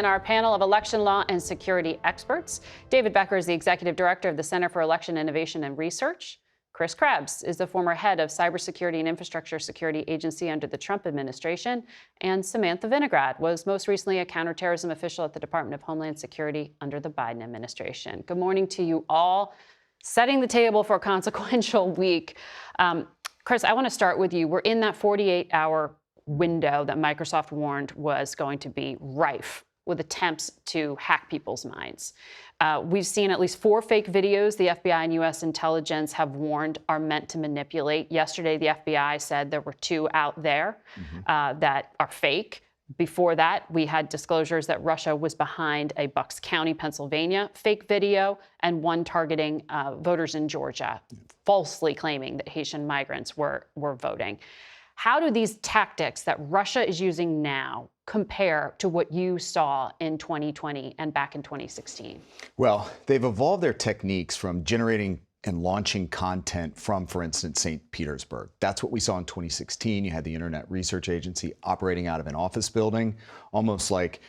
In our panel of election law and security experts, David Becker is the executive director of the Center for Election Innovation and Research. Chris Krebs is the former head of cybersecurity and infrastructure security agency under the Trump administration. And Samantha Vinograd was most recently a counterterrorism official at the Department of Homeland Security under the Biden administration. Good morning to you all. Setting the table for a consequential week. Chris, I want to start with you. We're in that 48-hour window that Microsoft warned was going to be rife with attempts to hack people's minds. We've seen at least 4 fake videos the FBI and U.S. intelligence have warned are meant to manipulate. Yesterday, the FBI said there were 2 out there that are fake. Before that, we had disclosures that Russia was behind a Bucks County, Pennsylvania fake video and one targeting voters in Georgia, falsely claiming that Haitian migrants were voting. How do these tactics that Russia is using now compare to what you saw in 2020 and back in 2016? Well, they've evolved their techniques from generating and launching content from, for instance, St. Petersburg. That's what we saw in 2016. You had the Internet Research Agency operating out of an office building, almost like,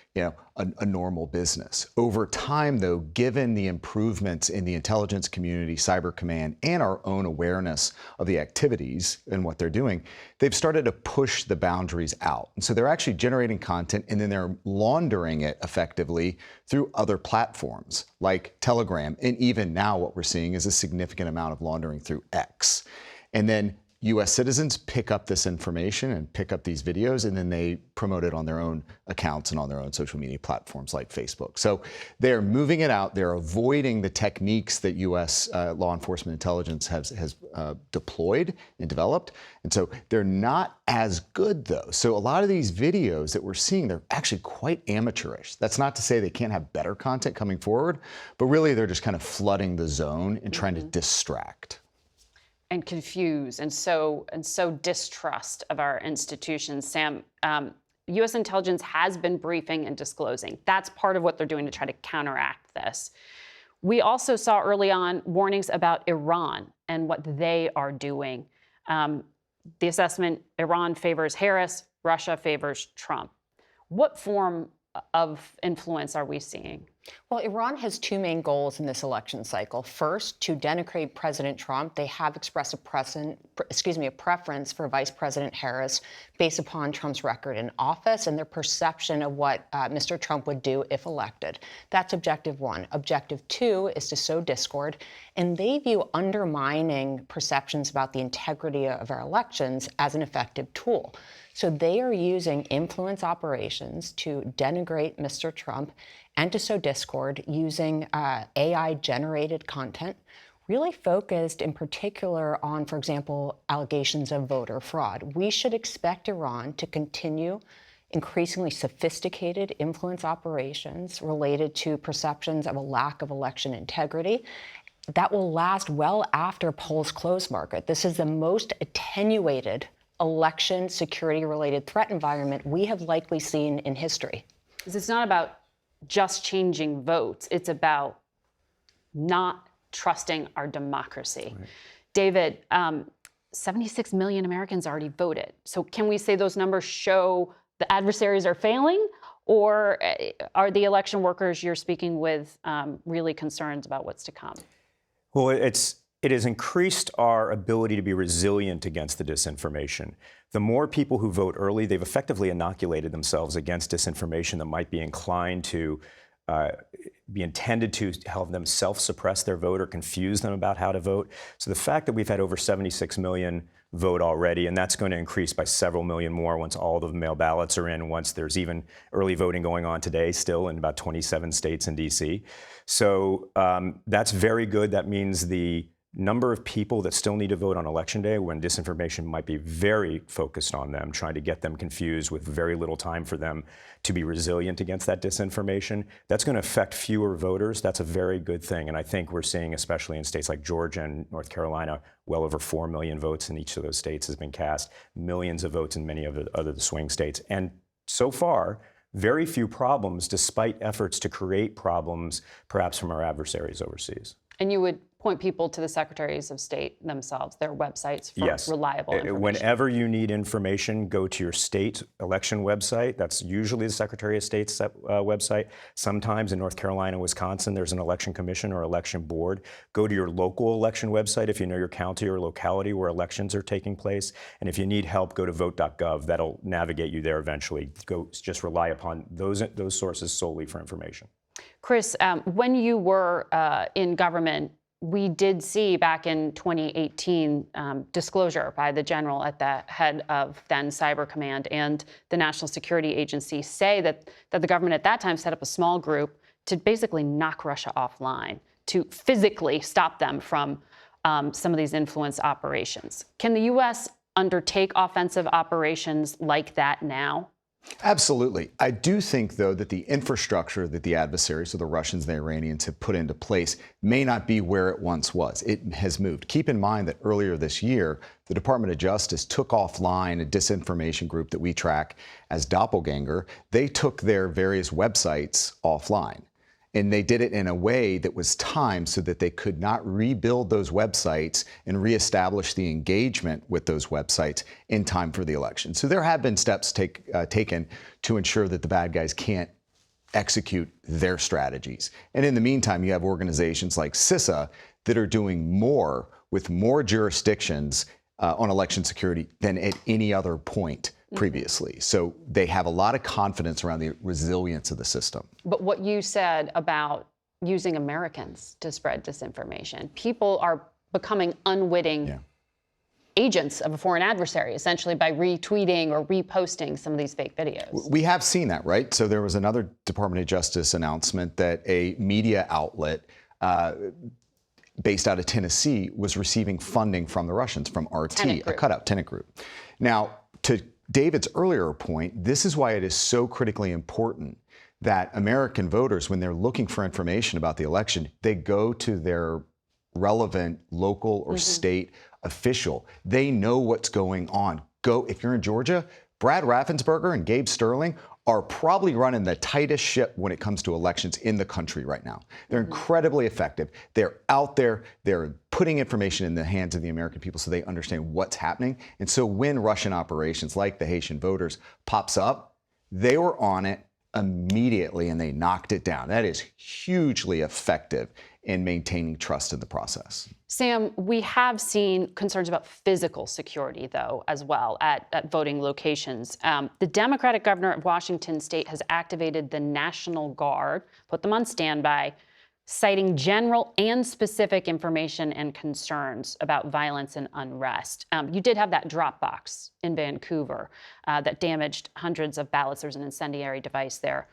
a normal business. Over time, though, given the improvements in the intelligence community, cyber command, and our own awareness of the activities and what they're doing, they've started to push the boundaries out. And so they're actually generating content and then they're laundering it effectively through other platforms like Telegram. And even now what we're seeing is a significant amount of laundering through X. And then U.S. citizens pick up this information and pick up these videos, and then they promote it on their own accounts and on their own social media platforms like Facebook. So they're moving it out. They're avoiding the techniques that U.S. Law enforcement intelligence has deployed and developed. And so they're not as good, though. So a lot of these videos that we're seeing, they're actually quite amateurish. That's not to say they can't have better content coming forward, but really they're just kind of flooding the zone and trying to distract. And confuse and sow distrust of our institutions. Sam, U.S. intelligence has been briefing and disclosing. That's part of what they're doing to try to counteract this. We also saw early on warnings about Iran and what they are doing. The assessment, Iran favors Harris, Russia favors Trump. What form of influence are we seeing? Well, Iran has 2 main goals in this election cycle. First, to denigrate President Trump. They have expressed a preference for Vice President Harris based upon Trump's record in office and their perception of what Mr. Trump would do if elected. That's objective 1. Objective 2 is to sow discord, and they view undermining perceptions about the integrity of our elections as an effective tool. So they are using influence operations to denigrate Mr. Trump and to sow discord using AI-generated content, really focused in particular on, for example, allegations of voter fraud. We should expect Iran to continue increasingly sophisticated influence operations related to perceptions of a lack of election integrity. That will last well after polls close, Margaret. This is the most attenuated election security-related threat environment we have likely seen in history. It's not about just changing votes. It's about not trusting our democracy. Right. David, 76 million Americans already voted. So can we say those numbers show the adversaries are failing? Or are the election workers you're speaking with really concerned about what's to come? Well, it has increased our ability to be resilient against the disinformation. The more people who vote early, they've effectively inoculated themselves against disinformation that might be inclined to be intended to help them self-suppress their vote or confuse them about how to vote. So the fact that we've had over 76 million vote already, and that's going to increase by several million more once all the mail ballots are in, once there's even early voting going on today still in about 27 states and D.C. So that's very good. That means the number of people that still need to vote on Election Day, when disinformation might be very focused on them, trying to get them confused with very little time for them to be resilient against that disinformation, that's going to affect fewer voters. That's a very good thing. And I think we're seeing, especially in states like Georgia and North Carolina, well over 4 million votes in each of those states has been cast, millions of votes in many of the other swing states. And so far, very few problems, despite efforts to create problems, perhaps from our adversaries overseas. And you would point people to the secretaries of state themselves, their websites for Yes. reliable information. Whenever you need information, go to your state election website. That's usually the Secretary of State's website. Sometimes in North Carolina, Wisconsin, there's an election commission or election board. Go to your local election website if you know your county or locality where elections are taking place. And if you need help, go to vote.gov. That'll navigate you there eventually. Just rely upon those sources solely for information. Chris, when you were in government, we did see back in 2018 disclosure by the general at the head of then Cyber Command and the National Security Agency say that the government at that time set up a small group to basically knock Russia offline, to physically stop them from some of these influence operations. Can the U.S. undertake offensive operations like that now? Absolutely. I do think, though, that the infrastructure that the adversaries, so the Russians and the Iranians, have put into place may not be where it once was. It has moved. Keep in mind that earlier this year, the Department of Justice took offline a disinformation group that we track as Doppelganger. They took their various websites offline. And they did it in a way that was timed so that they could not rebuild those websites and reestablish the engagement with those websites in time for the election. So there have been steps taken to ensure that the bad guys can't execute their strategies. And in the meantime, you have organizations like CISA that are doing more with more jurisdictions on election security than at any other point previously. So they have a lot of confidence around the resilience of the system. But what you said about using Americans to spread disinformation, people are becoming unwitting agents of a foreign adversary, essentially by retweeting or reposting some of these fake videos. We have seen that, right? So there was another Department of Justice announcement that a media outlet based out of Tennessee was receiving funding from the Russians, from RT, a cutout tenant group. Now, to David's earlier point, this is why it is so critically important that American voters, when they're looking for information about the election, they go to their relevant local or state official. They know what's going on. If you're in Georgia, Brad Raffensperger and Gabe Sterling are probably running the tightest ship when it comes to elections in the country right now. They're incredibly effective. They're out there. They're putting information in the hands of the American people so they understand what's happening. And so when Russian operations like the Haitian voters pops up, they were on it immediately and they knocked it down. That is hugely effective in maintaining trust in the process. Sam, we have seen concerns about physical security, though, as well at voting locations. The Democratic governor of Washington state has activated the National Guard, put them on standby, citing general and specific information and concerns about violence and unrest. You did have that drop box in Vancouver that damaged hundreds of ballots. There's an incendiary device there.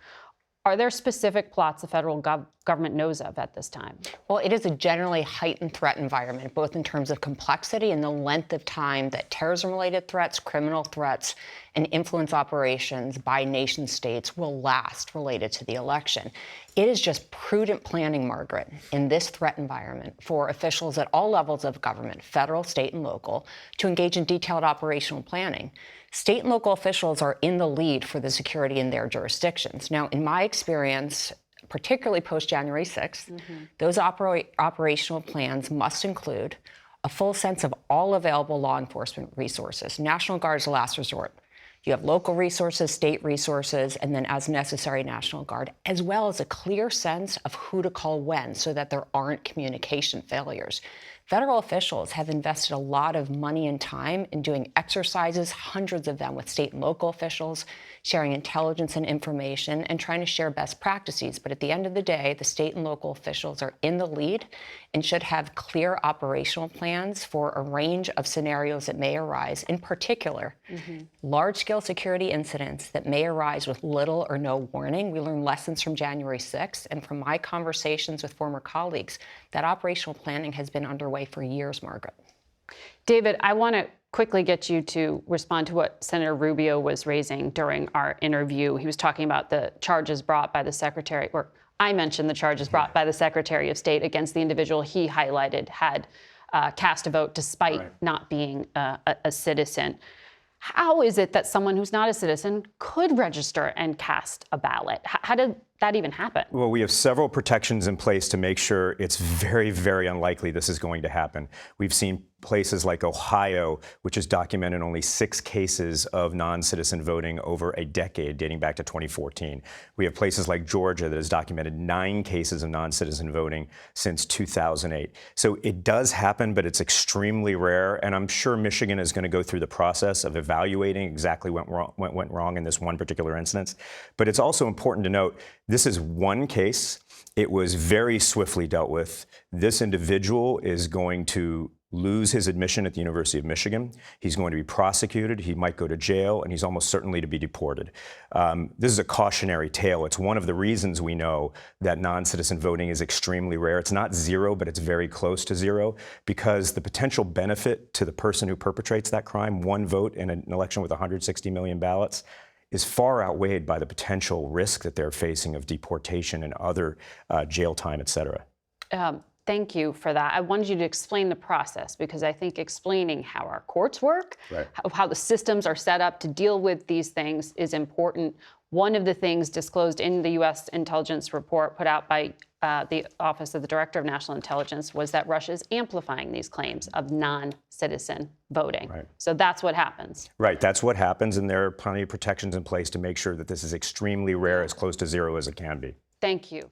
Are there specific plots the federal government knows of at this time? Well, it is a generally heightened threat environment, both in terms of complexity and the length of time that terrorism-related threats, criminal threats, and influence operations by nation states will last related to the election. It is just prudent planning, Margaret, in this threat environment for officials at all levels of government, federal, state, and local, to engage in detailed operational planning. State and local officials are in the lead for the security in their jurisdictions. Now, in my experience, particularly post-January 6th, those operational plans must include a full sense of all available law enforcement resources. National Guard is the last resort. You have local resources, state resources, and then as necessary, National Guard, as well as a clear sense of who to call when so that there aren't communication failures. Federal officials have invested a lot of money and time in doing exercises, hundreds of them with state and local officials, sharing intelligence and information, and trying to share best practices. But at the end of the day, the state and local officials are in the lead and should have clear operational plans for a range of scenarios that may arise, in particular, large-scale security incidents that may arise with little or no warning. We learned lessons from January 6th, and from my conversations with former colleagues, that operational planning has been underway for years, Margaret. David, I want to quickly get you to respond to what Senator Rubio was raising during our interview. He was talking about the charges brought by the Secretary, or I mentioned the charges brought by the Secretary of State against the individual he highlighted had cast a vote despite not being a citizen. How is it that someone who's not a citizen could register and cast a ballot? How did that even happen? Well, we have several protections in place to make sure it's very, very unlikely this is going to happen. We've seen places like Ohio, which has documented only 6 cases of non-citizen voting over a decade, dating back to 2014. We have places like Georgia that has documented 9 cases of non-citizen voting since 2008. So it does happen, but it's extremely rare. And I'm sure Michigan is going to go through the process of evaluating exactly what went wrong in this one particular instance. But it's also important to note, this is one case. It was very swiftly dealt with. This individual is going to lose his admission at the University of Michigan. He's going to be prosecuted. He might go to jail, and he's almost certainly to be deported. This is a cautionary tale. It's one of the reasons we know that non-citizen voting is extremely rare. It's not zero, but it's very close to zero, because the potential benefit to the person who perpetrates that crime, one vote in an election with 160 million ballots, is far outweighed by the potential risk that they're facing of deportation and other jail time, et cetera. Thank you for that. I wanted you to explain the process, because I think explaining how our courts work, right, how the systems are set up to deal with these things is important. One of the things disclosed in the U.S. intelligence report put out by the Office of the Director of National Intelligence was that Russia is amplifying these claims of non-citizen voting. Right. So that's what happens. Right, that's what happens, and there are plenty of protections in place to make sure that this is extremely rare, as close to zero as it can be. Thank you.